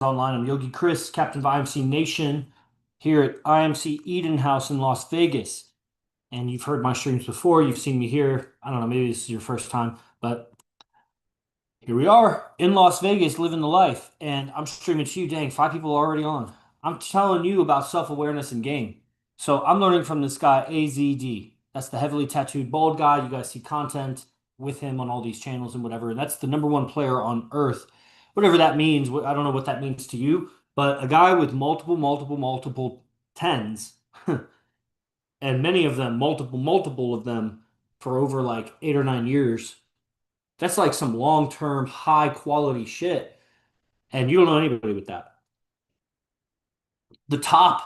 Online. I'm Yogi Chris, captain of IMC Nation here at IMC Eden House in Las Vegas. And you've heard my streams before. You've seen me here. I don't know, maybe this is your first time, but here we are in Las Vegas living the life. And I'm streaming to you. Dang, five people are already on. I'm telling you about self-awareness in game. So I'm learning from this guy, AZD. That's the heavily tattooed bald guy. You guys see content with him on all these channels and whatever. And that's the number one player on Earth. Whatever that means. I don't know what that means to you, but a guy with multiple tens, and many of them, multiple of them for over like 8 or 9 years. That's like some long-term, high quality shit. And you don't know anybody with that. The top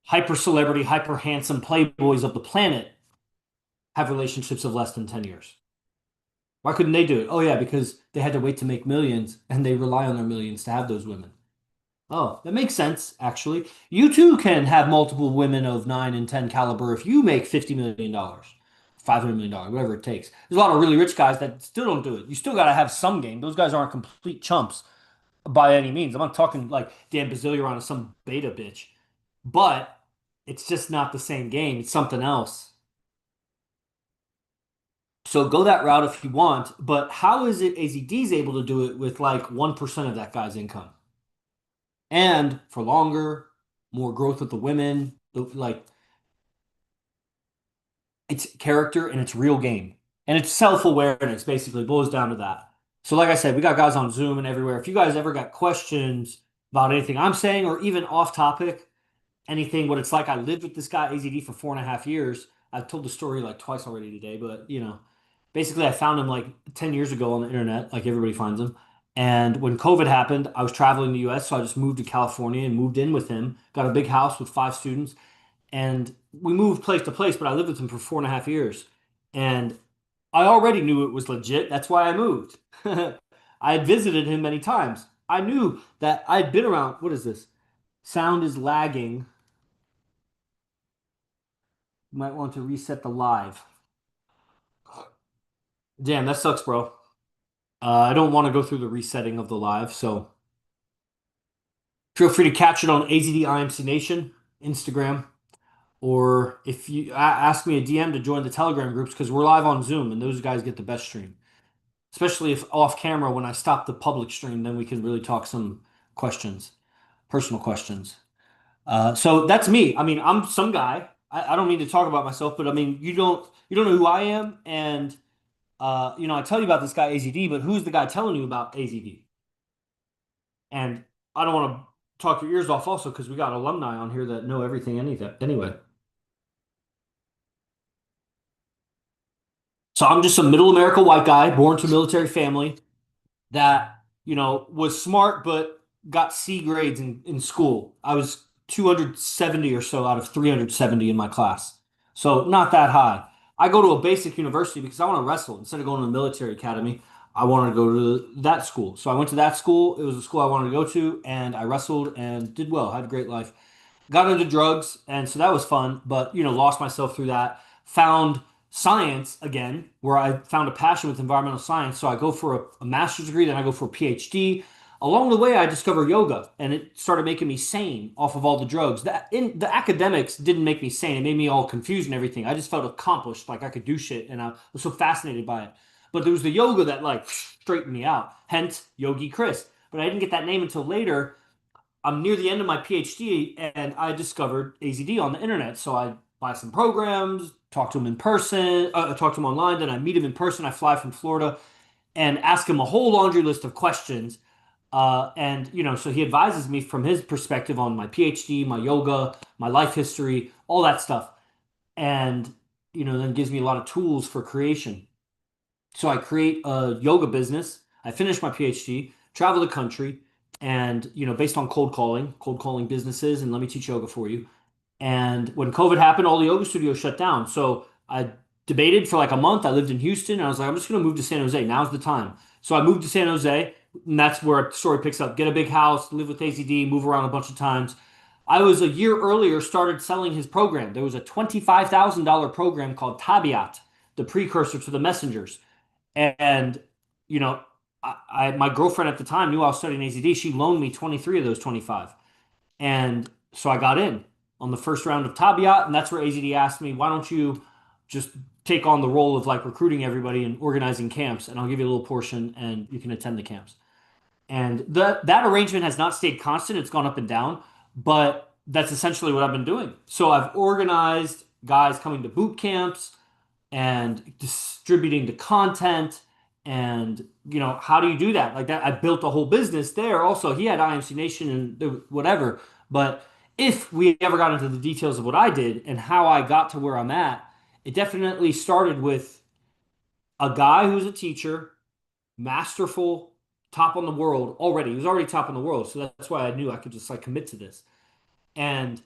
hyper celebrity, hyper handsome playboys of the planet have relationships of less than 10 years. Why couldn't they do it? Oh, yeah, because they had to wait to make millions and they rely on their millions to have those women. Oh, that makes sense, actually. You too can have multiple women of 9 and 10 caliber if you make $50 million, $500 million, whatever it takes. There's a lot of really rich guys that still don't do it. You still got to have some game. Those guys aren't complete chumps by any means. I'm not talking like Dan Bazilian or some beta bitch, but it's just not the same game. It's something else. So go that route if you want, but how is it AZD's able to do it with like 1% of that guy's income? And for longer, more growth with the women, like it's character and it's real game. And it's self-awareness, basically boils down to that. So like I said, we got guys on Zoom and everywhere. If you guys ever got questions about anything I'm saying or even off topic, anything, what it's like, I lived with this guy AZD for 4.5 years. I've told the story like twice already today, but basically I found him like 10 years ago on the internet, like everybody finds him. And when COVID happened, I was traveling the US, so I just moved to California and moved in with him. Got a big house with 5 students, and we moved place to place, but I lived with him for 4.5 years. And I already knew it was legit. That's why I moved. I had visited him many times. I knew that I'd been around. What is this? Sound is lagging. You might want to reset the live. Damn, that sucks, bro. I don't want to go through the resetting of the live, so feel free to catch it on AZD IMC Nation, Instagram, or if you ask me a DM to join the Telegram groups because we're live on Zoom and those guys get the best stream. Especially if off camera, when I stop the public stream, then we can really talk some questions, personal questions. So that's me. I mean, I'm some guy. I don't mean to talk about myself, but I mean, you don't know who I am, and I tell you about this guy AZD, but who's the guy telling you about AZD? And I don't want to talk your ears off also because we got alumni on here that know everything anything anyway. So I'm just a middle America white guy born to a military family that, was smart but got C grades in school. I was 270 or so out of 370 in my class. So not that high. I go to a basic university because I want to wrestle. Instead of going to a military academy, I wanted to go to that school. So I went to that school. It was a school I wanted to go to, and I wrestled and did well. Had a great life. Got into drugs, and so that was fun, but lost myself through that. Found science again, where I found a passion with environmental science. So I go for a master's degree, then I go for a PhD. Along the way, I discovered yoga, and it started making me sane off of all the drugs. The academics didn't make me sane; it made me all confused and everything. I just felt accomplished, like I could do shit, and I was so fascinated by it. But there was the yoga that like straightened me out. Hence, Yogi Chris. But I didn't get that name until later. I'm near the end of my PhD and I discovered AZD on the internet. So I buy some programs, talk to him in person, talk to him online, then I meet him in person. I fly from Florida and ask him a whole laundry list of questions. So he advises me from his perspective on my PhD, my yoga, my life history, all that stuff. And, then gives me a lot of tools for creation. So I create a yoga business. I finish my PhD, travel the country, and based on cold calling businesses, and let me teach yoga for you. And when COVID happened, all the yoga studios shut down. So I debated for like a month. I lived in Houston, and I was like, I'm just gonna move to San Jose. Now's the time. So I moved to San Jose, and that's where the story picks up. Get a big house, live with AZD, move around a bunch of times. I was a year earlier started selling his program. There was a $25,000 program called Tabiat, the precursor to the messengers. And, you know, my girlfriend at the time knew I was studying AZD. She loaned me 23 of those 25. And so I got in on the first round of Tabiat, and that's where AZD asked me, why don't you just take on the role of like recruiting everybody and organizing camps, and I'll give you a little portion and you can attend the camps. And that arrangement has not stayed constant. It's gone up and down, but that's essentially what I've been doing. So I've organized guys coming to boot camps and distributing the content. And how do you do that? Like that, I built a whole business there. Also, he had IMC Nation and whatever. But if we ever got into the details of what I did and how I got to where I'm at, it definitely started with a guy who's a teacher, masterful, top on the world already. He was already top in the world, so that's why I knew I could just like commit to this. And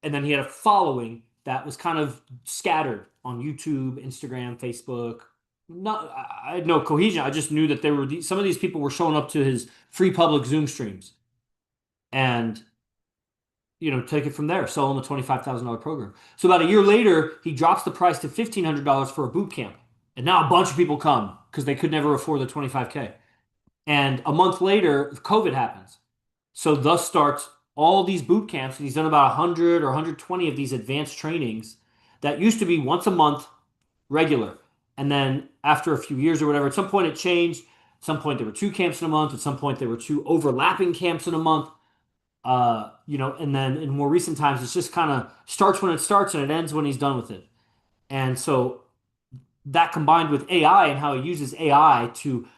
and then he had a following that was kind of scattered on YouTube, Instagram, Facebook. Not, I had no cohesion. I just knew that there were some of these people were showing up to his free public Zoom streams, and take it from there. Sell him a $25,000 program. So about a year later, he drops the price to $1,500 for a boot camp, and now a bunch of people come because they could never afford the 25K. And a month later, COVID happens. So thus starts all these boot camps, and he's done about 100 or 120 of these advanced trainings that used to be once a month regular. And then after a few years or whatever, at some point it changed. At some point there were two camps in a month. At some point there were two overlapping camps in a month. And then in more recent times, it's just kind of starts when it starts and it ends when he's done with it. And so that combined with AI and how he uses AI to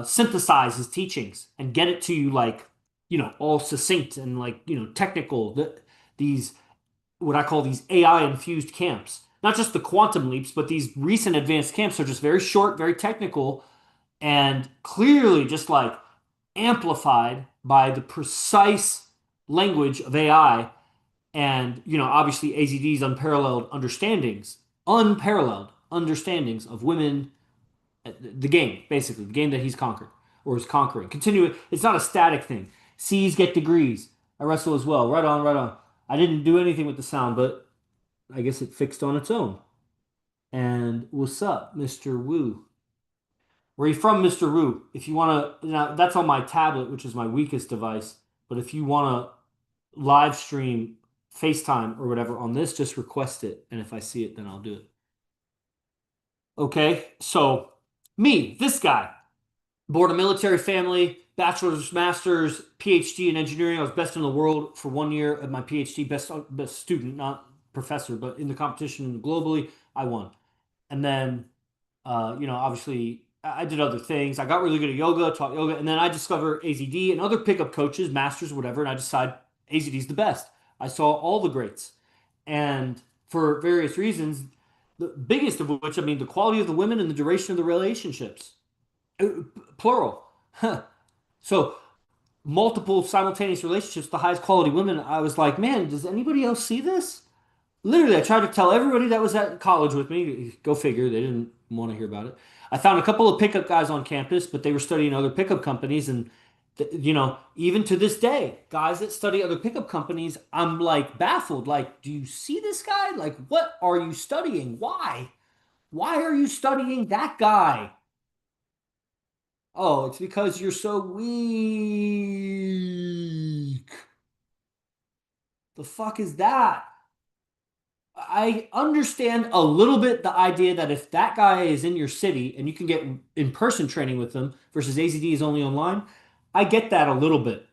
synthesize his teachings and get it to you like all succinct and like technical. These what I call these AI infused camps, not just the quantum leaps, but these recent advanced camps are just very short, very technical, and clearly just like amplified by the precise language of AI and obviously AZD's unparalleled understandings of women, the game, basically, the game that he's conquered or is conquering. Continue. It's not a static thing. C's get degrees. I wrestle as well. Right on, right on. I didn't do anything with the sound, but I guess it fixed on its own. And what's up, Mr. Wu? Where are you from, Mr. Wu? If you want to, now that's on my tablet, which is my weakest device. But if you want to live stream FaceTime or whatever on this, just request it. And if I see it, then I'll do it. Okay, so me, this guy. Born a military family, bachelor's, master's, PhD in engineering. I was best in the world for 1 year at my PhD, best student, not professor, but in the competition globally, I won. And then, obviously, I did other things. I got really good at yoga, taught yoga, and then I discovered AZD and other pickup coaches, masters, whatever, and I decided AZD is the best. I saw all the greats, and for various reasons, the biggest of which, I mean, the quality of the women and the duration of the relationships. Uh, Plural. Huh. So multiple simultaneous relationships, the highest quality women. I was like, man, does anybody else see this? Literally, I tried to tell everybody that was at college with me. Go figure, they didn't want to hear about it. I found a couple of pickup guys on campus, but they were studying other pickup companies, and even to this day, guys that study other pickup companies, I'm like baffled. Like, do you see this guy? Like, what are you studying? Why? Why are you studying that guy? Oh, it's because you're so weak. The fuck is that? I understand a little bit the idea that if that guy is in your city and you can get in-person training with them versus AZD is only online, I get that a little bit.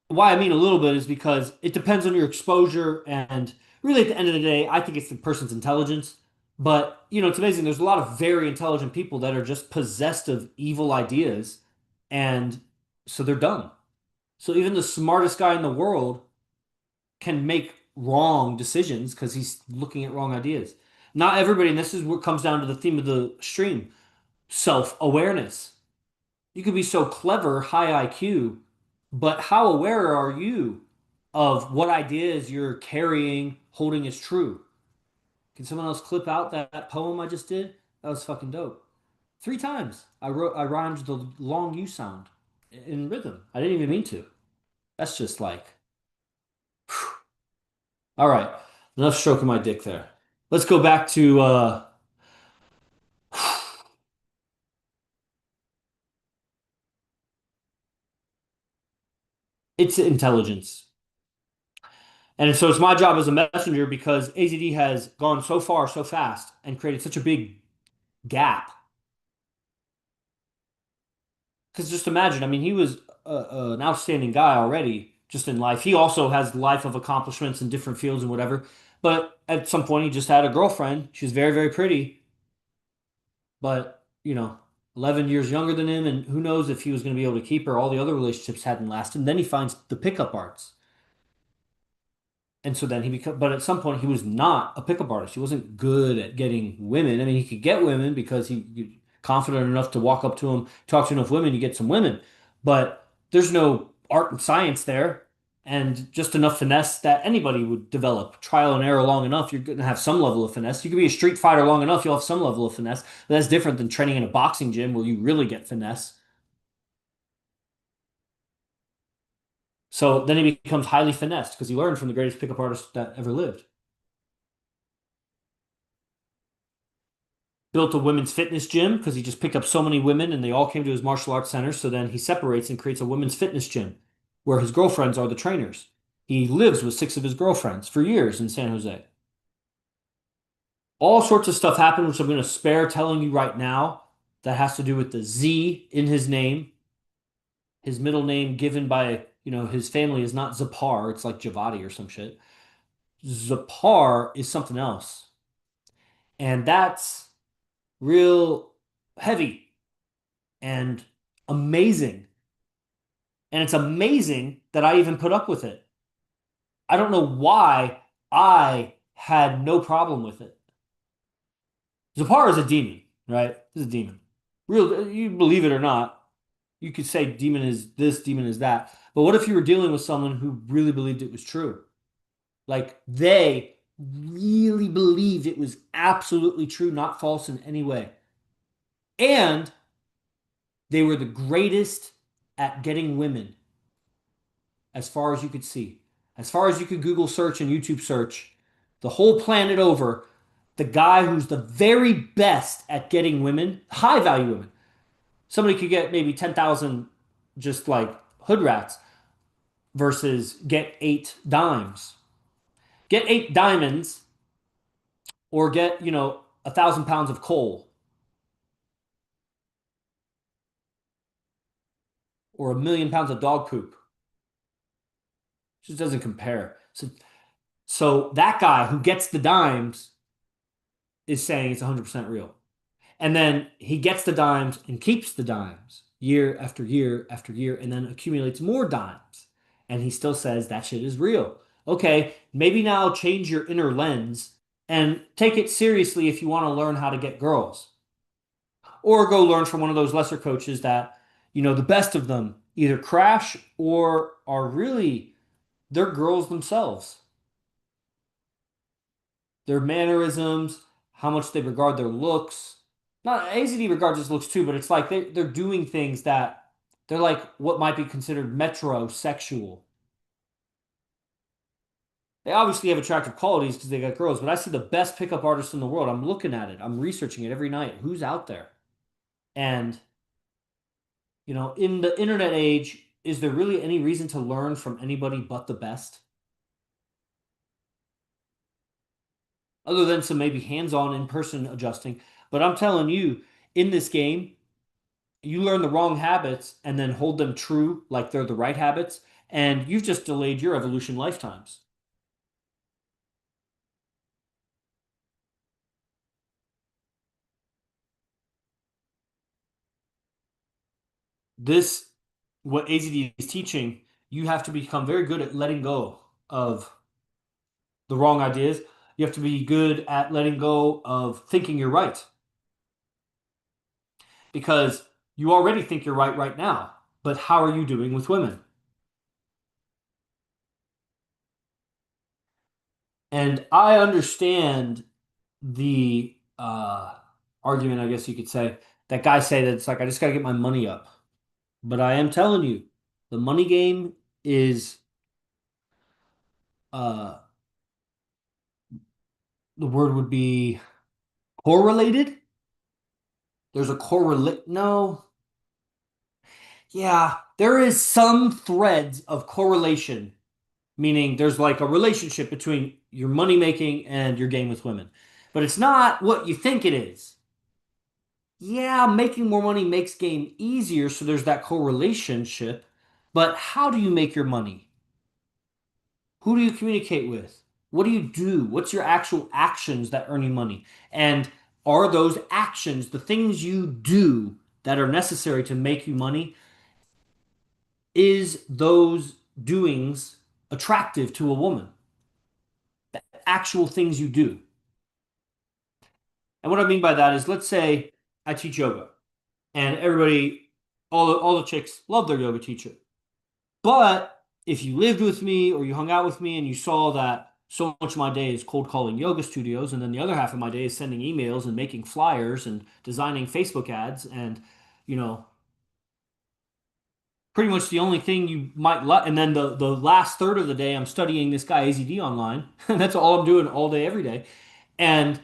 Why I mean a little bit is because it depends on your exposure and really at the end of the day, I think it's the person's intelligence. But, it's amazing. There's a lot of very intelligent people that are just possessed of evil ideas and so they're dumb. So even the smartest guy in the world can make wrong decisions because he's looking at wrong ideas. Not everybody, and this is what comes down to the theme of the stream, self-awareness. You could be so clever, high IQ, but how aware are you of what ideas you're carrying, holding as true? Can someone else clip out that poem I just did? That was fucking dope. 3 times I rhymed the long U sound in rhythm. I didn't even mean to. That's just like all right, enough stroking my dick there. Let's go back to It's intelligence. And so it's my job as a messenger because AZD has gone so far so fast and created such a big gap. Because just imagine, I mean, he was an outstanding guy already just in life. He also has life of accomplishments in different fields and whatever. But at some point, he just had a girlfriend. She was very, very pretty, but 11 years younger than him. And who knows if he was going to be able to keep her. All the other relationships hadn't lasted. And then he finds the pickup arts. And so then he become, but at some point he was not a pickup artist. He wasn't good at getting women. I mean, he could get women because he confident enough to walk up to them, talk to enough women, you get some women. But there's no art and science there, and just enough finesse that anybody would develop. Trial and error long enough, you're going to have some level of finesse. You could be a street fighter long enough, you'll have some level of finesse. But that's different than training in a boxing gym where you really get finesse. So then he becomes highly finessed because he learned from the greatest pickup artist that ever lived. Built a women's fitness gym because he just picked up so many women and they all came to his martial arts center. So then he separates and creates a women's fitness gym where his girlfriends are the trainers. He lives with six of his girlfriends for years in San Jose. All sorts of stuff happened, which I'm going to spare telling you right now, that has to do with the Z in his name. His middle name given by, his family is not Zapar. It's like Javadi or some shit. Zapar is something else. And that's real heavy and amazing. And it's amazing that I even put up with it. I don't know why I had no problem with it. Zapar is a demon, right? He's a demon. Real, you believe it or not, you could say demon is this, demon is that. But what if you were dealing with someone who really believed it was true? Like they really believed it was absolutely true, not false in any way. And they were the greatest at getting women as far as you could see. As far as you could Google search and YouTube search, the whole planet over, the guy who's the very best at getting women, high value women. Somebody could get maybe 10,000 just like hood rats versus get eight dimes. Get eight diamonds or get, 1,000 pounds of coal or 1,000,000 pounds of dog poop. It just doesn't compare. So that guy who gets the dimes is saying it's 100% real. And then he gets the dimes and keeps the dimes year after year after year and then accumulates more dimes. And he still says that shit is real. Okay, maybe now change your inner lens and take it seriously if you want to learn how to get girls. Or go learn from one of those lesser coaches that, the best of them either crash or are really, they're girls themselves. Their mannerisms, how much they regard their looks. Not AZD regards his looks too, but it's like they're doing things that they're like what might be considered metrosexual. They obviously have attractive qualities because they got girls, but I see the best pickup artists in the world. I'm looking at it. I'm researching it every night. Who's out there? And, in the internet age, is there really any reason to learn from anybody but the best? Other than some maybe hands-on in-person adjusting. But I'm telling you, in this game, you learn the wrong habits and then hold them true like they're the right habits, and you've just delayed your evolution lifetimes. This, what AZD is teaching, you have to become very good at letting go of the wrong ideas. You have to be good at letting go of thinking you're right because you already think you're right now. But how are you doing with women? And I understand the argument, I guess you could say, that guys say that it's like, I just got to get my money up. But I am telling you, the money game is uh the word would be correlated. There's a correlate. No, yeah, there is some threads of correlation, meaning there's like a relationship between your money making and your game with women. But it's not what you think it is. Yeah, making more money makes game easier, so there's that correlationship. But how do you make your money? Who do you communicate with? What do you do? What's your actual actions that earn you money? And are those actions the things you do that are necessary to make you money? Is those doings attractive to a woman? Actual things you do. And what I mean by that is, let's say I teach yoga, and everybody, all the chicks love their yoga teacher. But if you lived with me or you hung out with me and you saw that so much of my day is cold calling yoga studios, and then the other half of my day is sending emails and making flyers and designing Facebook ads, and you know, pretty much the only thing you might let, and then the last third of the day I'm studying this guy AZD online. That's all I'm doing all day, every day. And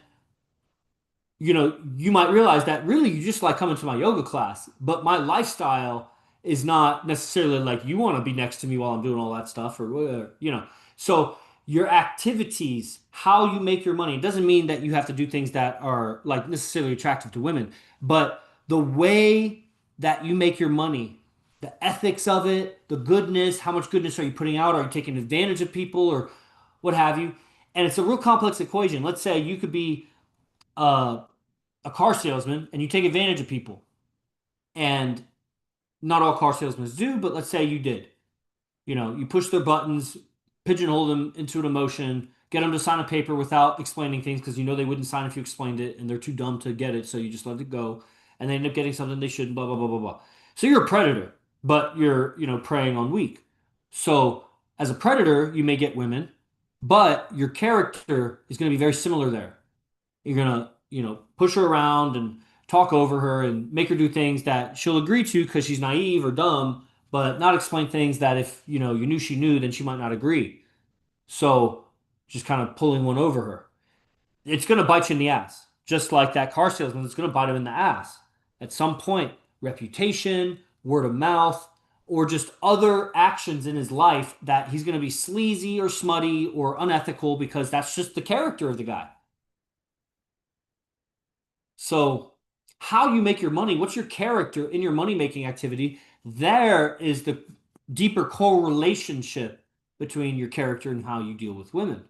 you might realize that really you just like coming to my yoga class, but my lifestyle is not necessarily like you want to be next to me while I'm doing all that stuff or whatever. So your activities, how you make your money, it doesn't mean that you have to do things that are like necessarily attractive to women, but the way that you make your money, the ethics of it, the goodness, how much goodness are you putting out? Are you taking advantage of people or what have you? And it's a real complex equation. Let's say you could be uh, a car salesman and you take advantage of people. And not all car salesmen do, but let's say you did. You push their buttons, pigeonhole them into an emotion, get them to sign a paper without explaining things because you know they wouldn't sign if you explained it and they're too dumb to get it, so you just let it go. And they end up getting something they shouldn't, blah, blah, blah, blah, blah. So you're a predator, but you're preying on weak. So as a predator, you may get women, but your character is going to be very similar there. You're gonna, push her around and talk over her and make her do things that she'll agree to because she's naive or dumb, but not explain things that if, you knew she knew, then she might not agree. So just kind of pulling one over her. It's gonna bite you in the ass. Just like that car salesman, it's gonna bite him in the ass. At some point, reputation, word of mouth, or just other actions in his life that he's gonna be sleazy or smutty or unethical because that's just the character of the guy. So, how you make your money, what's your character in your money making activity? There is the deeper correlationship between your character and how you deal with women.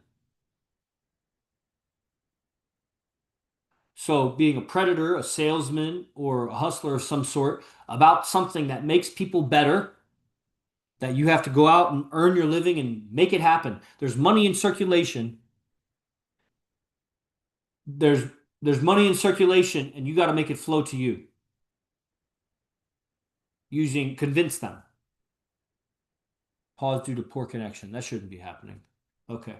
So, being a predator, a salesman, or a hustler of some sort about something that makes people better, that you have to go out and earn your living and make it happen. There's money in circulation. There's there's money in circulation, and you got to make it flow to you using convince them. Pause due to poor connection. That shouldn't be happening. Okay.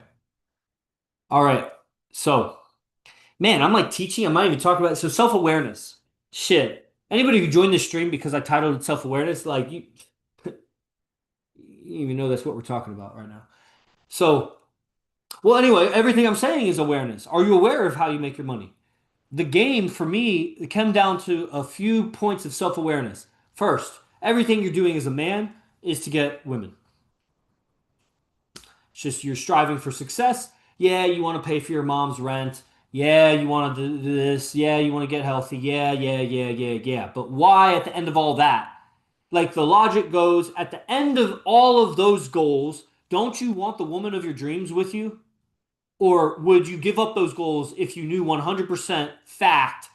All right. So, man, I'm like teaching. I'm not even talking about it. So, self-awareness. Shit. Anybody who joined this stream because I titled it self-awareness, like you even know that's what we're talking about right now. So, well, anyway, everything I'm saying is awareness. Are you aware of how you make your money? The game for me, it came down to a few points of self-awareness. First, everything you're doing as a man is to get women. It's just you're striving for success. Yeah, you want to pay for your mom's rent. Yeah, you want to do this. Yeah, you want to get healthy. Yeah, yeah, yeah, yeah, yeah. But why at the end of all that? Like the logic goes, at the end of all of those goals, don't you want the woman of your dreams with you? Or would you give up those goals if you knew 100% fact,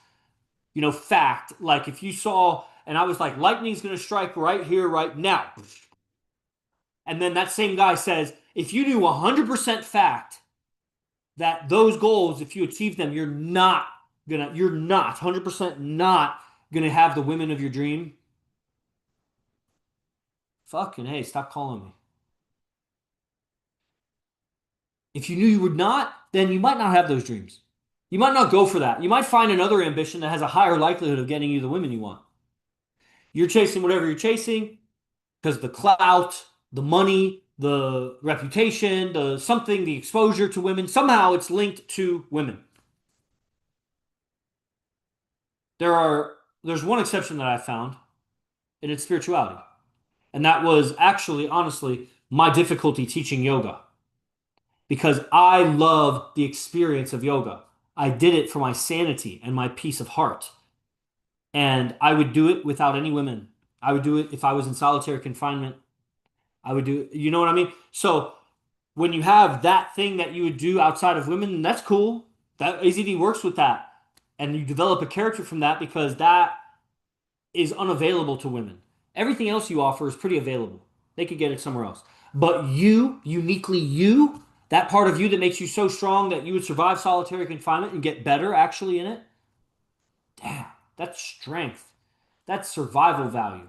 fact, like if you saw, and I was like, lightning's going to strike right here, right now. And then that same guy says, if you knew 100% fact that those goals, if you achieve them, you're not 100% not gonna have the women of your dream. Fucking hey, stop calling me. If you knew you would not, then you might not have those dreams. You might not go for that. You might find another ambition that has a higher likelihood of getting you the women you want. You're chasing whatever you're chasing because the clout, the money, the reputation, the something, the exposure to women, somehow it's linked to women. There's one exception that I found, and it's spirituality. And that was actually, honestly, my difficulty teaching yoga because I love the experience of yoga. I did it for my sanity and my peace of heart. And I would do it without any women. I would do it if I was in solitary confinement. I would do it, you know what I mean? So when you have that thing that you would do outside of women, that's cool. That AZD works with that. And you develop a character from that because that is unavailable to women. Everything else you offer is pretty available. They could get it somewhere else. But you, uniquely you, that part of you that makes you so strong that you would survive solitary confinement and get better actually in it, damn, that's strength. That's survival value.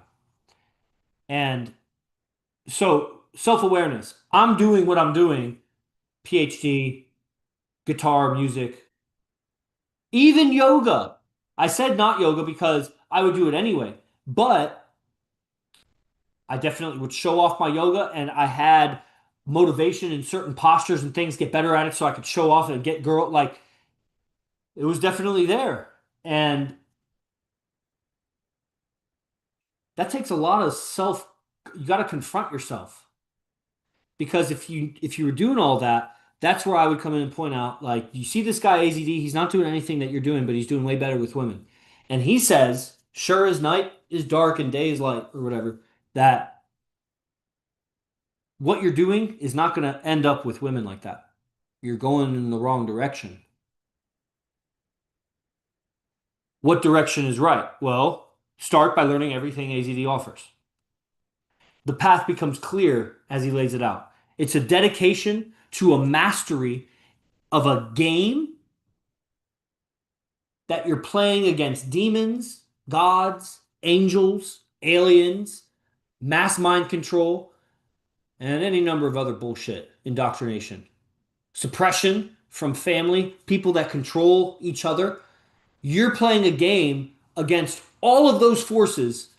And so self-awareness. I'm doing what I'm doing, PhD, guitar, music, even yoga. I said not yoga because I would do it anyway, but I definitely would show off my yoga and I had motivation in certain postures and things, get better at it so I could show off and get girl like it was definitely there. And that takes a lot of self, you got to confront yourself. Because if you were doing all that, that's where I would come in and point out, like, you see this guy AZD, he's not doing anything that you're doing, but he's doing way better with women. And he says, sure as night is dark and day is light, or whatever, that what you're doing is not going to end up with women like that. You're going in the wrong direction. What direction is right? Well, start by learning everything AZD offers. The path becomes clear as he lays it out. It's a dedication to a mastery of a game that you're playing against demons, gods, angels, aliens, mass mind control, and any number of other bullshit, indoctrination, suppression from family, people that control each other. You're playing a game against all of those forces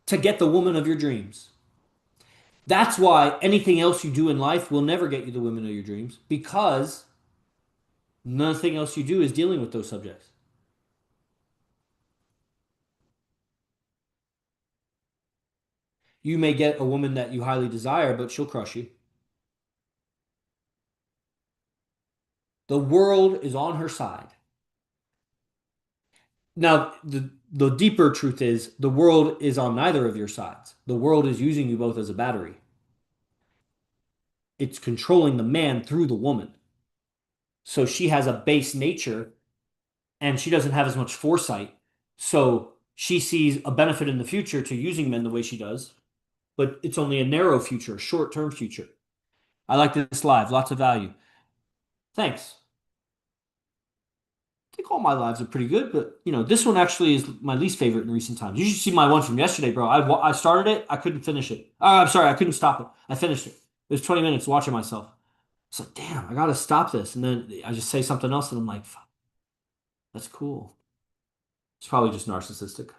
to get the woman of your dreams. That's why anything else you do in life will never get you the women of your dreams because nothing else you do is dealing with those subjects. You may get a woman that you highly desire, but she'll crush you. The world is on her side. Now, the deeper truth is the world is on neither of your sides. The world is using you both as a battery. It's controlling the man through the woman. So she has a base nature and she doesn't have as much foresight. So she sees a benefit in the future to using men the way she does, but it's only a narrow future, a short-term future. I like this live, lots of value. Thanks. I think all my lives are pretty good, but this one actually is my least favorite in recent times. You should see my one from yesterday, bro. I started it, I couldn't finish it. I'm sorry, I couldn't stop it. I finished it. It was 20 minutes watching myself. It's like, damn, I gotta stop this. And then I just say something else, and I'm like, fuck, that's cool. It's probably just narcissistic.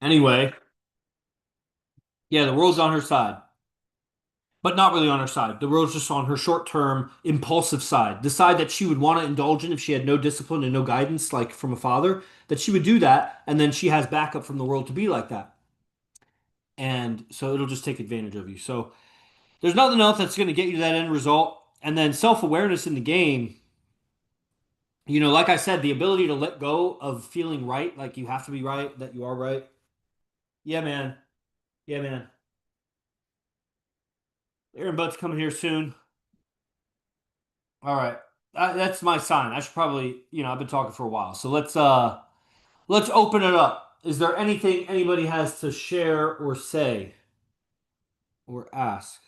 Anyway, yeah, the world's on her side, but not really on her side. The world's just on her short-term, impulsive side, the side that she would want to indulge in if she had no discipline and no guidance, like from a father, that she would do that, and then she has backup from the world to be like that. And so it'll just take advantage of you. So there's nothing else that's going to get you that end result. And then self-awareness in the game, like I said, the ability to let go of feeling right, like you have to be right, that you are right. Yeah, man. Yeah, man. Aaron Butt's coming here soon. All right. That's my sign. I should probably, I've been talking for a while. So let's open it up. Is there anything anybody has to share or say or ask?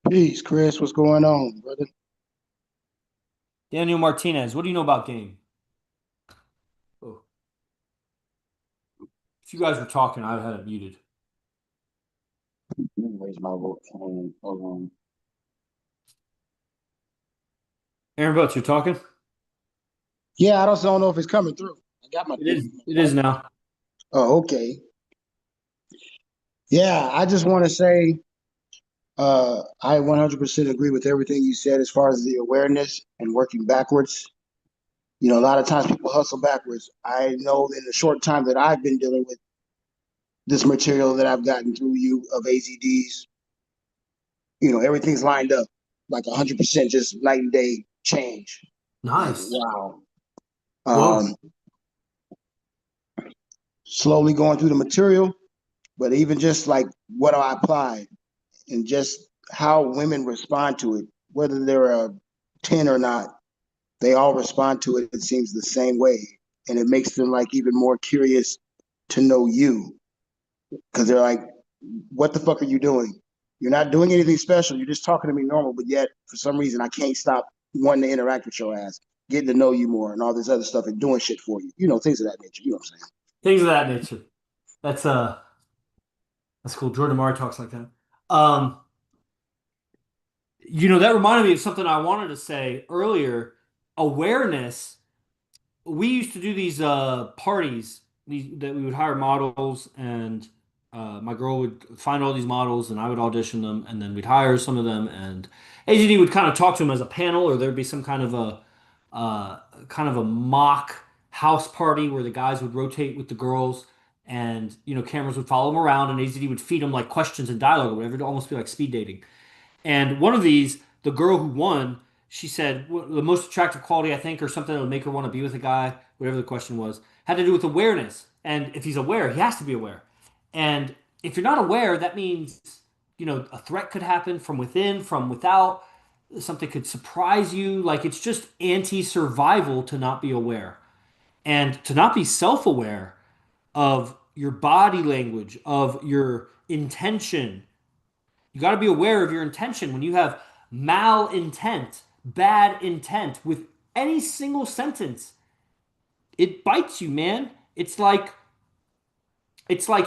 Peace, Chris. What's going on, brother? Daniel Martinez, what do you know about game? Oh, if you guys were talking, I had it muted. Let me raise my vote. Hold on. Aaron Butts, you're talking? Yeah, I just don't know if it's coming through. I got my It thing is. on It my is phone. now. Oh, okay. Yeah, I just want to say I 100% agree with everything you said as far as the awareness and working backwards. You know, a lot of times people hustle backwards. I know in the short time that I've been dealing with this material that I've gotten through you of AZDs, you know, everything's lined up like 100% just night and day change. Like, Nice. wow. Whoa. Um, Slowly going through the material, but even just like what I apply and just how women respond to it, whether they're a 10 or not, they all respond to it, it seems, the same way. And it makes them like even more curious to know you because they're like, what the fuck are you doing? You're not doing anything special. You're just talking to me normal, but yet for some reason I can't stop wanting to interact with your ass, getting to know you more and all this other stuff and doing shit for you. You know, things of that nature. You know what I'm saying? Things of that nature. That's uh that's cool. Jordan Murray talks like that. Um, that reminded me of something I wanted to say earlier. Awareness. We used to do these parties that we would hire models, and my girl would find all these models and I would audition them, and then we'd hire some of them, and AGD would kind of talk to them as a panel, or there'd be some kind of a mock house party where the guys would rotate with the girls, and cameras would follow them around, and AZD would feed them like questions and dialogue or whatever. It'd almost be like speed dating. And one of these, the girl who won, she said the most attractive quality, I think, or something that would make her want to be with a guy, whatever the question was, had to do with awareness. And if he's aware, he has to be aware. And if you're not aware, that means, a threat could happen from within, from without. Something could surprise you. Like it's just anti-survival to not be aware and to not be self-aware of your body language, of your intention. You got to be aware of your intention when you have malintent, bad intent with any single sentence. It bites you, man. It's like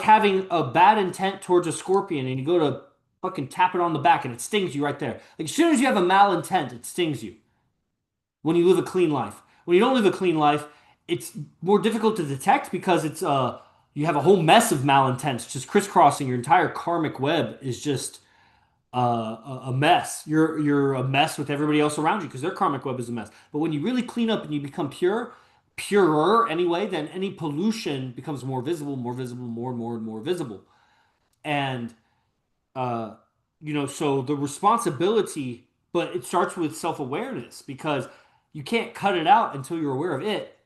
having a bad intent towards a scorpion and you go to fucking tap it on the back and it stings you right there. Like as soon as you have a malintent, it stings you when you live a clean life. When you don't live a clean life, it's more difficult to detect because it's you have a whole mess of malintents just crisscrossing your entire karmic web is just a mess. You're a mess with everybody else around you because their karmic web is a mess. But when you really clean up and you become purer anyway, then any pollution becomes more visible, more and more and more visible. And uh, so the responsibility, but it starts with self-awareness because you can't cut it out until you're aware of it.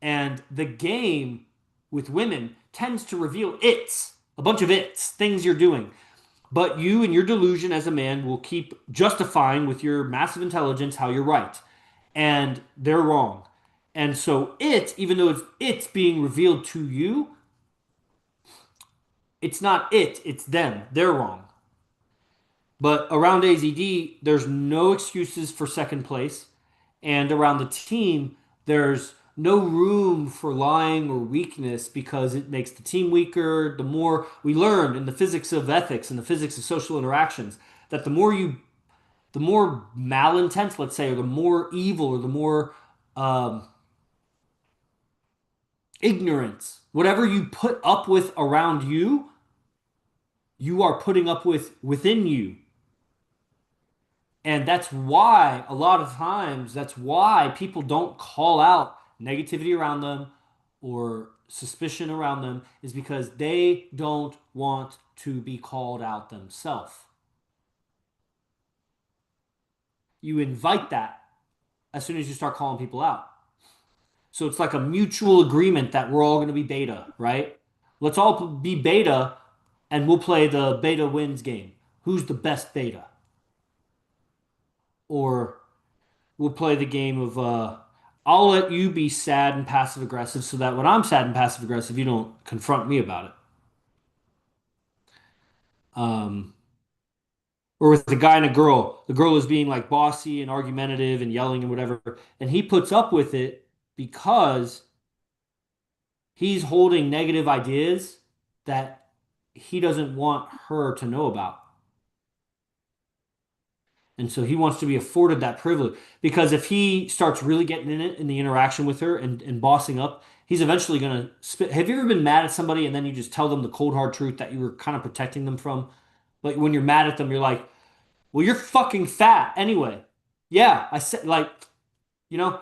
And the game with women tends to reveal a bunch of things you're doing. But you and your delusion as a man will keep justifying with your massive intelligence how you're right. And they're wrong. And so even though it's being revealed to you, it's not it's them. They're wrong. But around AZD, there's no excuses for second place. And around the team, there's no room for lying or weakness because it makes the team weaker. The more we learn in the physics of ethics and the physics of social interactions, that the more malintent, let's say, or the more evil or the more um, ignorance, whatever you put up with around you, you are putting up with within you. And that's why a lot of times, that's why people don't call out negativity around them or suspicion around them, is because they don't want to be called out themselves. You invite that as soon as you start calling people out. So it's like a mutual agreement that we're all going to be beta, right? Let's all be beta and we'll play the beta wins game. Who's the best beta? Or we'll play the game of I'll let you be sad and passive aggressive so that when I'm sad and passive aggressive, you don't confront me about it. Um, or with the guy and a girl, the girl is being like bossy and argumentative and yelling and whatever, and he puts up with it because he's holding negative ideas that he doesn't want her to know about. And so he wants to be afforded that privilege because if he starts really getting in it in the interaction with her and bossing up, he's eventually going to spit. Have you ever been mad at somebody and then you just tell them the cold hard truth that you were kind of protecting them from? Like when you're mad at them, you're like, Well, you're fucking fat anyway. Yeah, I said like, you know,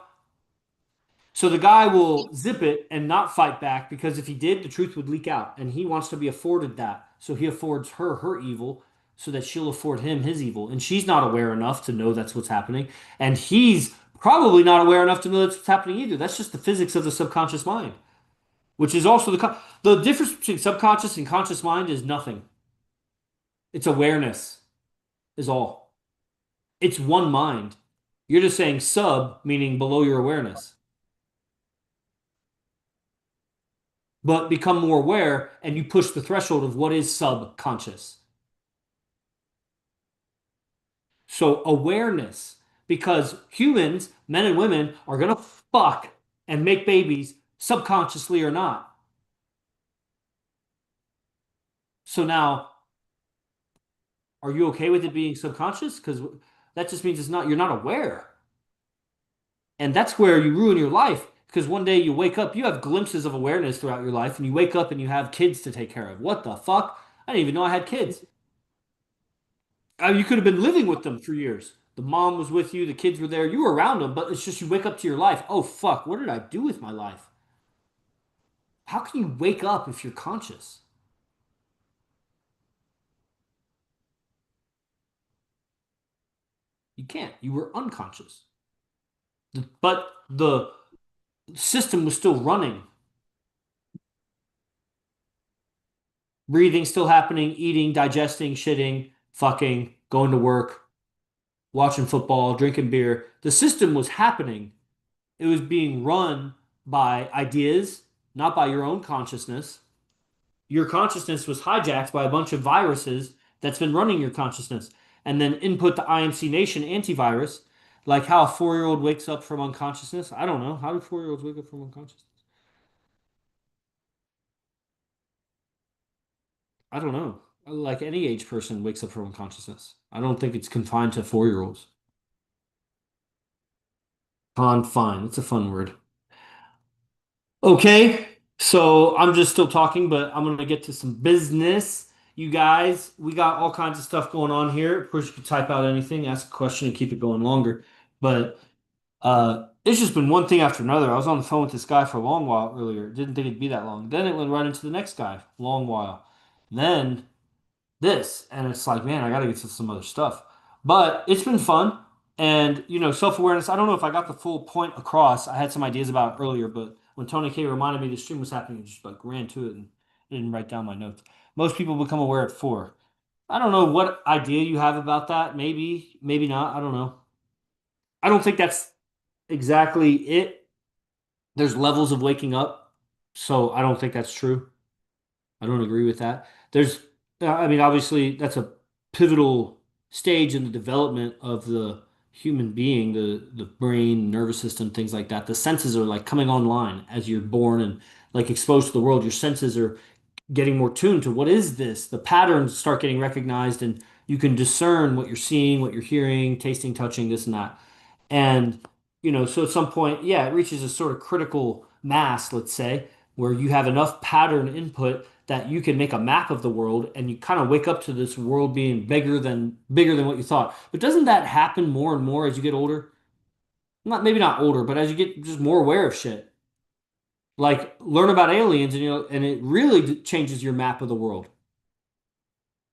so the guy will zip it and not fight back because if he did, the truth would leak out. And he wants to be afforded that. So he affords her her evil so that she'll afford him his evil. And she's not aware enough to know that's what's happening. And he's probably not aware enough to know that's what's happening either. That's just the physics of the subconscious mind, which is also the difference between subconscious and conscious mind is nothing. It's awareness, is all. It's one mind. You're just saying sub, meaning below your awareness. But become more aware and you push the threshold of what is subconscious. So awareness, because humans, men and women, are gonna fuck and make babies subconsciously or not. So now, are you okay with it being subconscious? Because that just means you're not aware. And that's where you ruin your life. Because one day you wake up, you have glimpses of awareness throughout your life, and you wake up and you have kids to take care of. What the fuck? I didn't even know I had kids. You could have been living with them for years. The mom was with you, the kids were there, you were around them, but it's just you wake up to your life. Oh fuck, what did I do with my life? How can you wake up if you're conscious? You can't. You were unconscious. But the system was still running. Breathing still happening, eating, digesting, shitting, fucking, going to work, watching football, drinking beer. The system was happening. It was being run by ideas, not by your own consciousness. Your consciousness was hijacked by a bunch of viruses that's been running your consciousness. And then input the IMC Nation antivirus, like how a 4-year-old wakes up from unconsciousness. I don't know. How do 4-year-olds wake up from unconsciousness? I don't know. Like any age person wakes up from unconsciousness. I don't think it's confined to 4-year-olds. Fine. It's a fun word. Okay, so I'm just still talking, but I'm gonna get to some business. You guys, we got all kinds of stuff going on here. Of course, you can type out anything, ask a question, and keep it going longer. But it's just been one thing after another. I was on the phone with this guy for a long while earlier. Didn't think it'd be that long. Then it went right into the next guy, long while. Then this, and it's like, man, I got to get to some other stuff. But it's been fun, and self-awareness. I don't know if I got the full point across. I had some ideas about it earlier, but when Tony K reminded me the stream was happening, I just like ran to it and didn't write down my notes. Most people become aware at 4. I don't know what idea you have about that. Maybe, maybe not. I don't know. I don't think that's exactly it. There's levels of waking up, so I don't think that's true. I don't agree with that. I mean, obviously, that's a pivotal stage in the development of the human being, the brain, nervous system, things like that. The senses are like coming online as you're born and like exposed to the world. Your senses are getting more tuned to what is this? The patterns start getting recognized, and you can discern what you're seeing, what you're hearing, tasting, touching, this and that. And, so at some point, yeah, it reaches a sort of critical mass, let's say, where you have enough pattern input that you can make a map of the world and you kind of wake up to this world being bigger than what you thought. But doesn't that happen more and more as you get older? Not maybe not older, but as you get just more aware of shit. Like learn about aliens and it really changes your map of the world.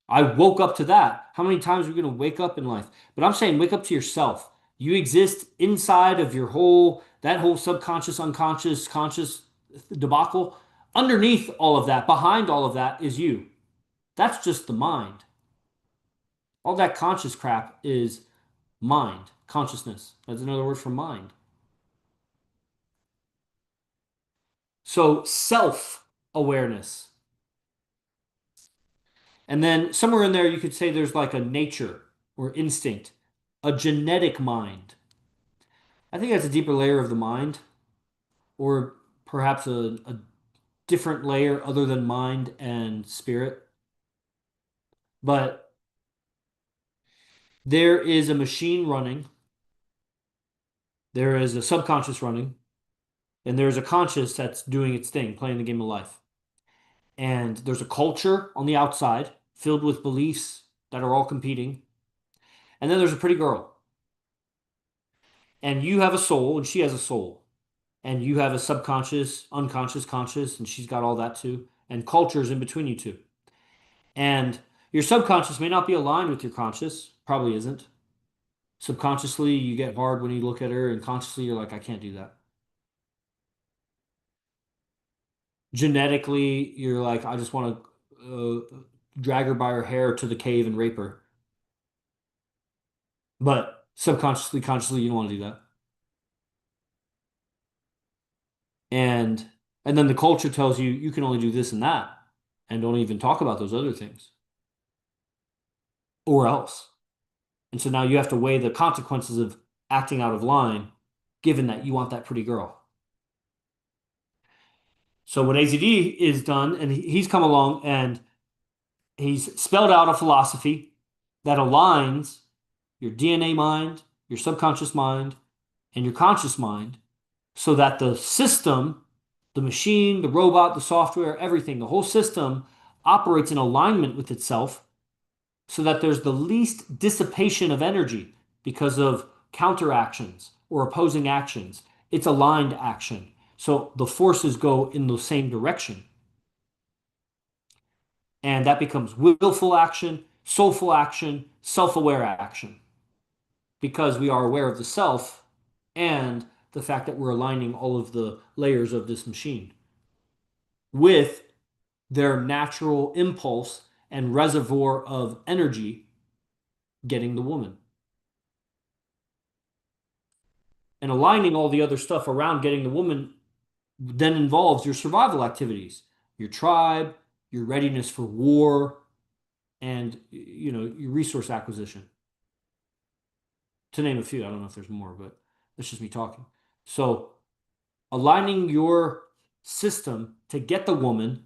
I woke up to that. How many times are we going to wake up in life? But I'm saying wake up to yourself. You exist inside of that whole subconscious, unconscious, conscious debacle. Underneath all of that, behind all of that is you. That's just the mind. All that conscious crap is mind, consciousness. That's another word for mind. So self-awareness. And then somewhere in there, you could say there's like a nature or instinct, a genetic mind. I think that's a deeper layer of the mind, or perhaps a different layer other than mind and spirit. But there is a machine running, there is a subconscious running, and there's a conscious that's doing its thing, playing the game of life. And there's a culture on the outside filled with beliefs that are all competing. And then there's a pretty girl. And you have a soul and she has a soul. And you have a subconscious, unconscious, conscious, and she's got all that too. And cultures in between you two. And your subconscious may not be aligned with your conscious, probably isn't. Subconsciously, you get hard when you look at her, and consciously, you're like, I can't do that. Genetically, you're like, I just want to drag her by her hair to the cave and rape her. But subconsciously, consciously, you don't want to do that. And and then the culture tells you you can only do this and that, and don't even talk about those other things, or else. And so now you have to weigh the consequences of acting out of line, given that you want that pretty girl. So what AZD is done, and he's come along and he's spelled out a philosophy that aligns your DNA mind, your subconscious mind, and your conscious mind so that the system, the machine, the robot, the software, everything, the whole system operates in alignment with itself so that there's the least dissipation of energy because of counteractions or opposing actions. It's aligned action. So the forces go in the same direction. And that becomes willful action, soulful action, self-aware action because we are aware of the self and the fact that we're aligning all of the layers of this machine with their natural impulse and reservoir of energy getting the woman. And aligning all the other stuff around getting the woman then involves your survival activities, your tribe, your readiness for war, and your resource acquisition. To name a few. I don't know if there's more, but that's just me talking. So aligning your system to get the woman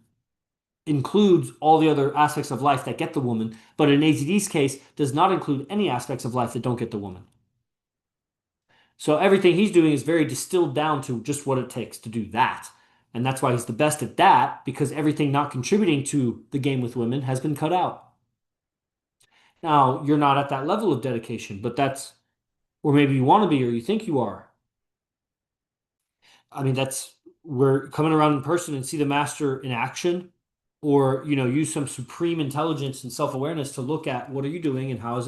includes all the other aspects of life that get the woman, but in AZD's case, does not include any aspects of life that don't get the woman. So everything he's doing is very distilled down to just what it takes to do that. And that's why he's the best at that, because everything not contributing to the game with women has been cut out. Now, you're not at that level of dedication, but or maybe you want to be, or you think you are. I mean, we're coming around in person and see the master in action, or use some supreme intelligence and self-awareness to look at what are you doing and how's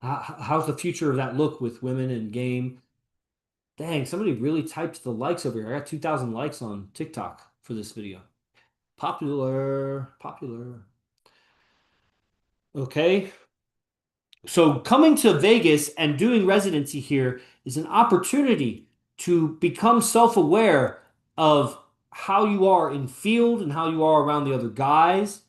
the future of that look with women and game. Dang, somebody really typed the likes over here. I got 2,000 likes on TikTok for this video. Popular, popular. Okay. So coming to Vegas and doing residency here is an opportunity to become self-aware of how you are in field and how you are around the other guys,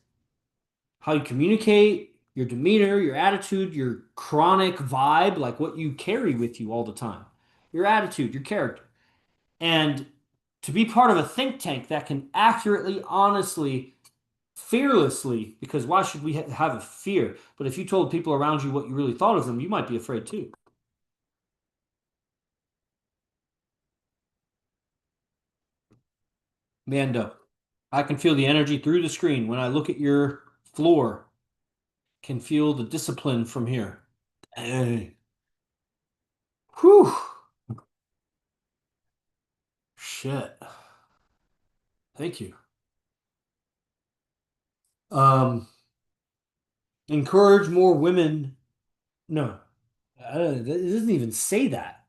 how you communicate, your demeanor, your attitude, your chronic vibe, like what you carry with you all the time, your attitude, your character. And to be part of a think tank that can accurately, honestly, fearlessly, because why should we have a fear? But if you told people around you what you really thought of them, you might be afraid too. Mando, I can feel the energy through the screen when I look at your floor. Can feel the discipline from here. Hey. Whew. Shit. Thank you. Um, encourage more women. No, it doesn't even say that.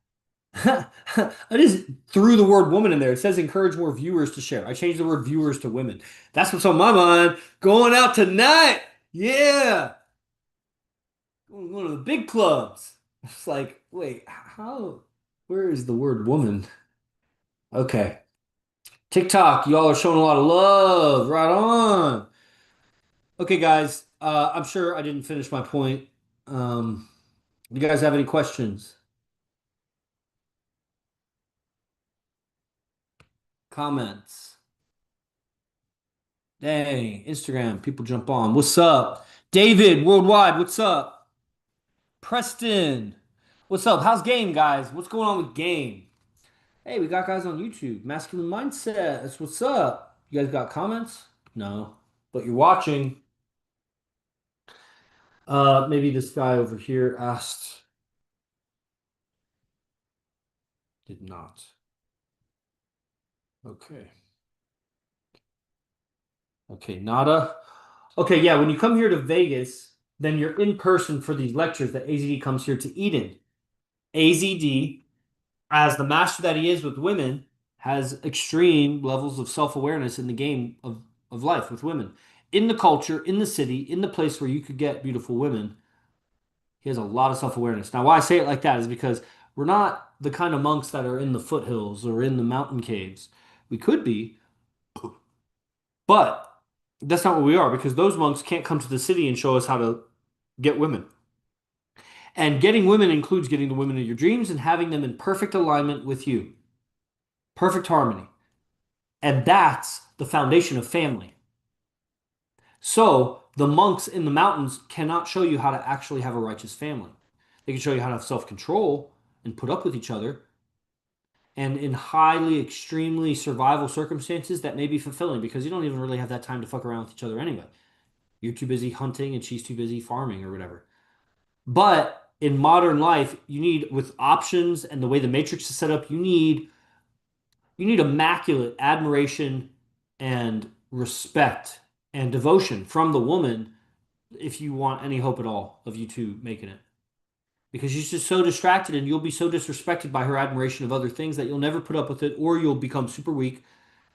I just threw the word woman in there. It says encourage more viewers to share. I changed the word viewers to women. That's what's on my mind. Going out tonight. Yeah. One of the big clubs. It's like, wait, where is the word woman? Okay. TikTok, y'all are showing a lot of love. Right on. Okay, guys. I'm sure I didn't finish my point. Um, you guys have any questions? Comments? Dang, Instagram, people jump on. What's up? David, worldwide, what's up? Preston, what's up? How's game, guys? What's going on with game? Hey, we got guys on YouTube. Masculine Mindset, that's what's up. You guys got comments? No, but you're watching. Maybe this guy over here asked, did not. Okay. Okay, nada. Okay, yeah, when you come here to Vegas, then you're in person for these lectures that AZD comes here to Eden. AZD, as the master that he is with women, has extreme levels of self-awareness in the game of life with women. In the culture, in the city, in the place where you could get beautiful women, he has a lot of self-awareness. Now, why I say it like that is because we're not the kind of monks that are in the foothills or in the mountain caves. We could be, but that's not what we are because those monks can't come to the city and show us how to get women. And getting women includes getting the women of your dreams and having them in perfect alignment with you, perfect harmony. And that's the foundation of family. So the monks in the mountains cannot show you how to actually have a righteous family. They can show you how to have self-control and put up with each other. And in highly, extremely survival circumstances, that may be fulfilling because you don't even really have that time to fuck around with each other anyway. You're too busy hunting and she's too busy farming or whatever. But in modern life, you need, with options and the way the matrix is set up, you need immaculate admiration and respect and devotion from the woman if you want any hope at all of you two making it. Because she's just so distracted and you'll be so disrespected by her admiration of other things that you'll never put up with it, or you'll become super weak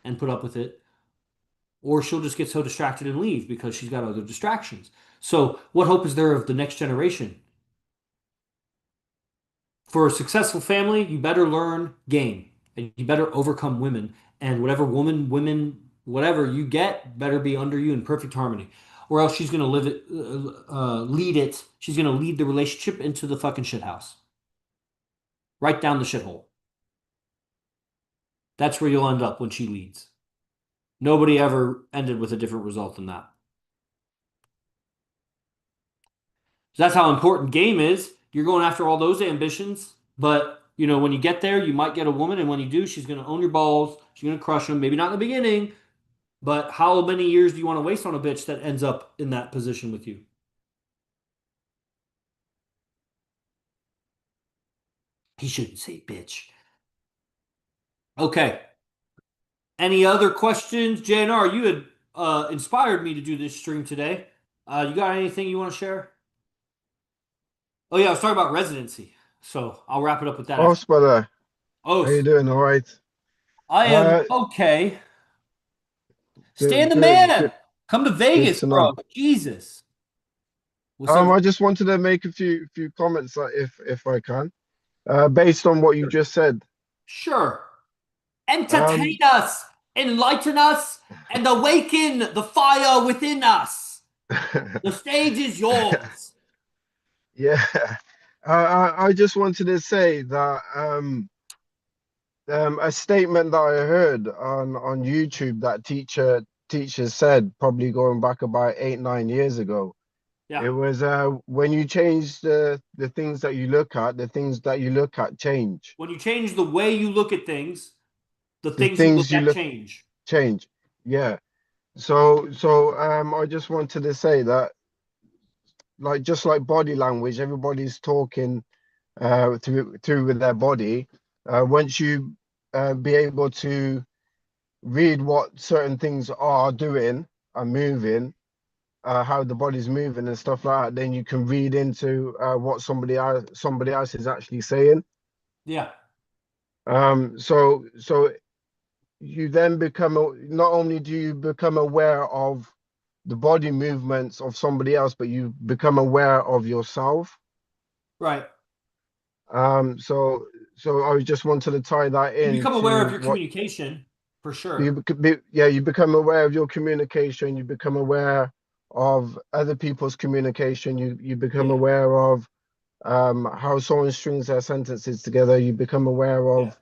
and put up with it, or she'll just get so distracted and leave because she's got other distractions. So, what hope is there of the next generation? For a successful family, you better learn game and you better overcome women. And whatever woman, women, whatever you get, better be under you in perfect harmony. Or else she's going to live it, lead it. She's going to lead the relationship into the fucking shithouse, right down the shithole. That's where you'll end up when she leads. Nobody ever ended with a different result than that. So that's how important game is. You're going after all those ambitions, but when you get there, you might get a woman, and when you do, she's going to own your balls. She's going to crush them. Maybe not in the beginning, but how many years do you want to waste on a bitch that ends up in that position with you? He shouldn't say bitch. Okay. Any other questions, JNR? You had inspired me to do this stream today. You got anything you want to share? Oh yeah, I was talking about residency, so I'll wrap it up with that Oh, after. brother, how Oh, you doing? All right. I am Uh, okay. Stan good, the good, man. good, Come to good Vegas, to bro. know. Jesus. What's up? I just wanted to make a few comments, if I can, based on what you Sure. just said. Sure. Entertain Um, us, enlighten us, and awaken the fire within us. The stage is yours. yeah. I just wanted to say that a statement that I heard on YouTube that teachers said, probably going back about 8 9 years ago. Yeah. It was when you change the things that you look at, the things that you look at change. When you change the way you look at things, the The things you look things you at look change. change. Yeah. So I just wanted to say that, like, just like body language, everybody's talking through with their body. Once you be able to read what certain things are doing and moving, how the body's moving and stuff like that, then you can read into what somebody else is actually saying. Yeah. So you then not only do you become aware of the body movements of somebody else, but you become aware of yourself. Right. So I just wanted to tie that You become aware into of your what communication, for you sure. yeah, you become aware of your communication, you become aware of other people's communication, you become Yeah. aware of how someone strings their sentences together, you become aware Yeah. of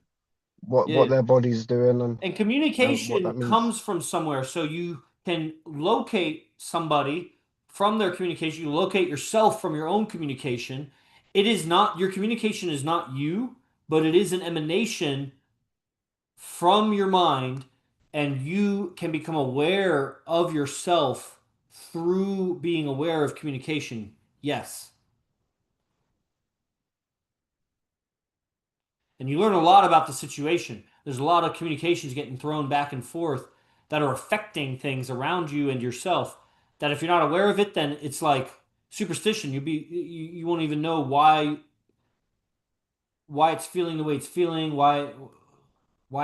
what Yeah. their body's doing And and what communication that means. comes from somewhere. So you can locate somebody from their communication. You locate yourself from your own communication. It is not, your communication is not you, but it is an emanation from your mind, and you can become aware of yourself through being aware of communication. Yes. And you learn a lot about the situation. There's a lot of communications getting thrown back and forth that are affecting things around you and yourself. That if you're not aware of it, then it's like superstition. You won't even know why it's feeling the way it's feeling, why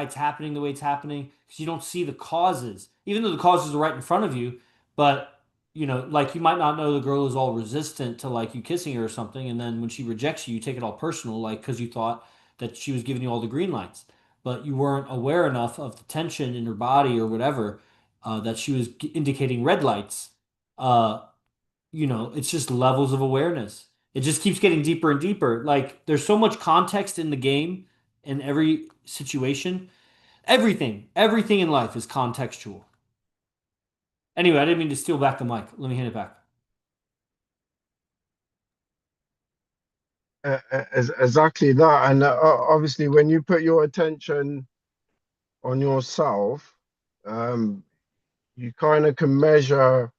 it's happening the way it's happening, because you don't see the causes, even though the causes are right in front of you. But like you might not know the girl is all resistant to like you kissing her or something, and then when she rejects you, you take it all personal, like because you thought that she was giving you all the green lights, but you weren't aware enough of the tension in her body or whatever, that she was indicating red lights. Uh, it's just levels of awareness. It just keeps getting deeper and deeper. Like there's so much context in the game in every situation. Everything in life is contextual. Anyway, I didn't mean to steal back the mic. Let me hand it back. Exactly that. And obviously, when you put your attention on yourself, um, you kind of can measure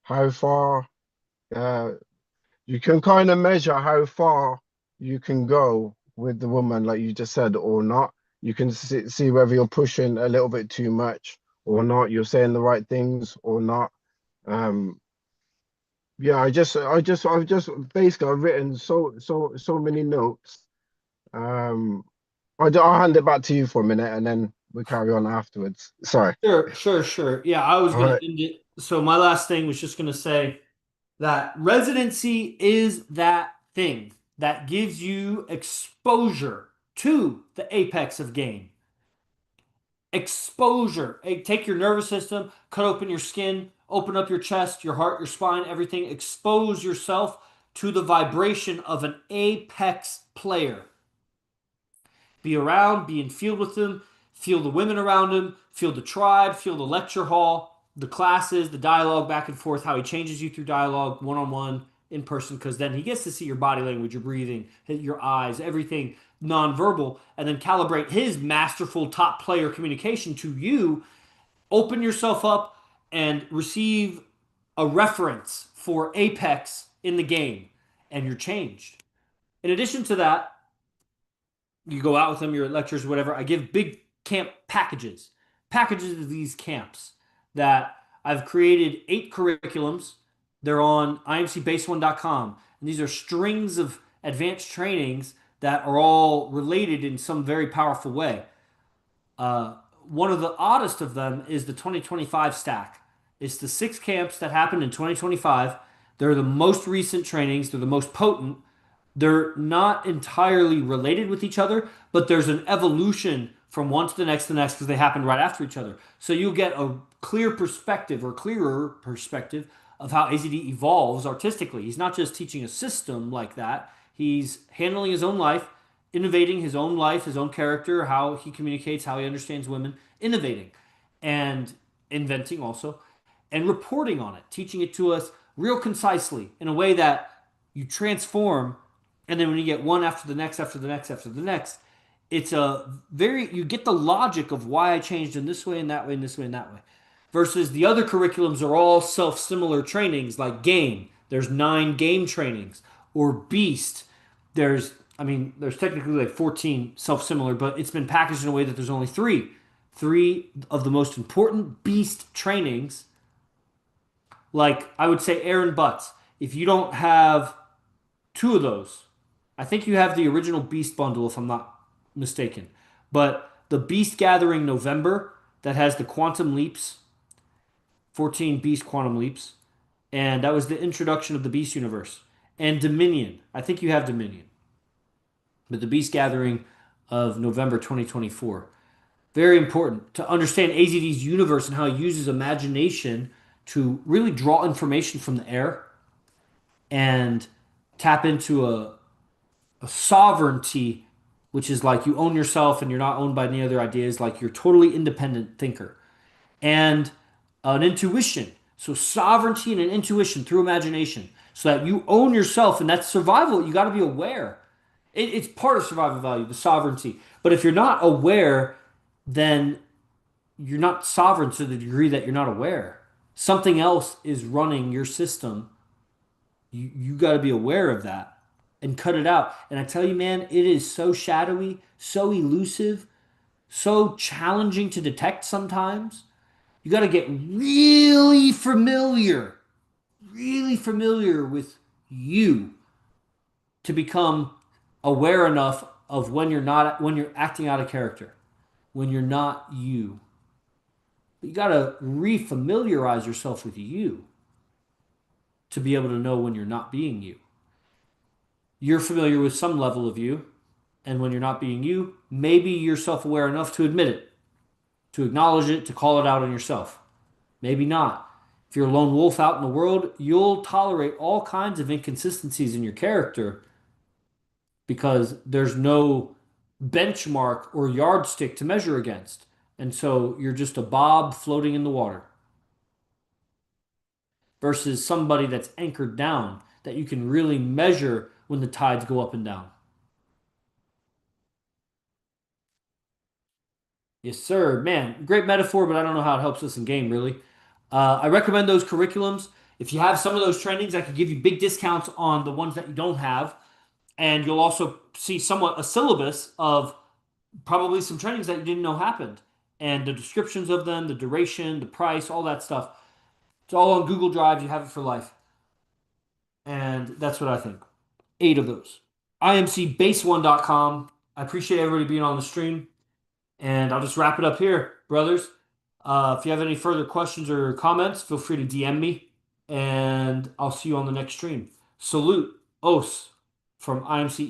how far, uh, you can kind of measure how far you can go with the woman, like you just said, or not. You can see whether you're pushing a little bit too much or not. You're saying the right things or not. Um, yeah, I've just basically I've written so many notes. Um, I'll hand it back to you for a minute and then we carry on afterwards. Sorry. Sure, sure, sure. Yeah, I was All gonna right. end it. So my last thing was just gonna say that residency is that thing that gives you exposure to the apex of game. Exposure. Take your nervous system, cut open your skin, open up your chest, your heart, your spine, everything. Expose yourself to the vibration of an apex player. Be around, be in field with them, feel the women around him, feel the tribe, feel the lecture hall, the classes, the dialogue back and forth, how he changes you through dialogue, one on one, in person, because then he gets to see your body language, your breathing, your eyes, everything nonverbal, and then calibrate his masterful top player communication to you. Open yourself up and receive a reference for Apex in the game, and you're changed. In addition to that, you go out with them, your lectures, whatever. I give big camp packages of these camps that I've created 8 curriculums. They're on imcbase1.com. And these are strings of advanced trainings that are all related in some very powerful way. Uh, One of the oddest of them is the 2025 stack. It's the 6 camps that happened in 2025. They're the most recent trainings, they're the most potent. They're not entirely related with each other, but there's an evolution from one to the next because they happened right after each other. So you get a clear perspective or clearer perspective of how AZD evolves artistically. He's not just teaching a system like that. He's handling his own life, innovating his own life, his own character, how he communicates, how he understands women, innovating and inventing also, and reporting on it, teaching it to us real concisely in a way that you transform. And then when you get one after the next, after the next, after the next, it's you get the logic of why I changed in this way and that way and this way and that way. Versus the other curriculums are all self-similar trainings like game. There's 9 game trainings. Or beast. There's technically like 14 self-similar, but it's been packaged in a way that there's only 3. 3 of the most important beast trainings, like I would say Aaron Butts. If you don't have 2 of those, I think you have the original Beast bundle, if I'm not mistaken. But the Beast Gathering November that has the Quantum Leaps, 14 Beast Quantum Leaps, and that was the introduction of the Beast universe. And Dominion, I think you have Dominion, but the Beast Gathering of November 2024. Very important to understand AZD's universe and how he uses imagination to really draw information from the air and tap into a sovereignty, which is like you own yourself and you're not owned by any other ideas, like you're totally independent thinker, and an intuition. So sovereignty and an intuition through imagination, so that you own yourself, and that's survival. You got to be aware. It's part of survival value, the sovereignty. But if you're not aware, then you're not sovereign to the degree that you're not aware. Something else is running your system You got to be aware of that and cut it out. And I tell you, man, it is so shadowy, so elusive, so challenging to detect sometimes. You got to get really familiar with you to become aware enough of when you're acting out of character, when you're not you. But you got to refamiliarize yourself with you to be able to know when you're not being you. You're familiar with some level of you, and when you're not being you, maybe you're self-aware enough to admit it, to acknowledge it, to call it out on yourself. Maybe not. If you're a lone wolf out in the world, you'll tolerate all kinds of inconsistencies in your character because there's no benchmark or yardstick to measure against. And so you're just a bob floating in the water versus somebody that's anchored down that you can really measure when the tides go up and down. Yes, sir. Man, great metaphor, but I don't know how it helps us in game, really. I recommend those curriculums. If you have some of those trainings, I could give you big discounts on the ones that you don't have. And you'll also see somewhat a syllabus of probably some trainings that you didn't know happened. And the descriptions of them, the duration, the price, all that stuff. It's all on Google Drive. You have it for life. And that's what I think. 8 of those. IMCBase1.com. I appreciate everybody being on the stream. And I'll just wrap it up here, brothers. If you have any further questions or comments, feel free to DM me, and I'll see you on the next stream. Salute, Os from IMC.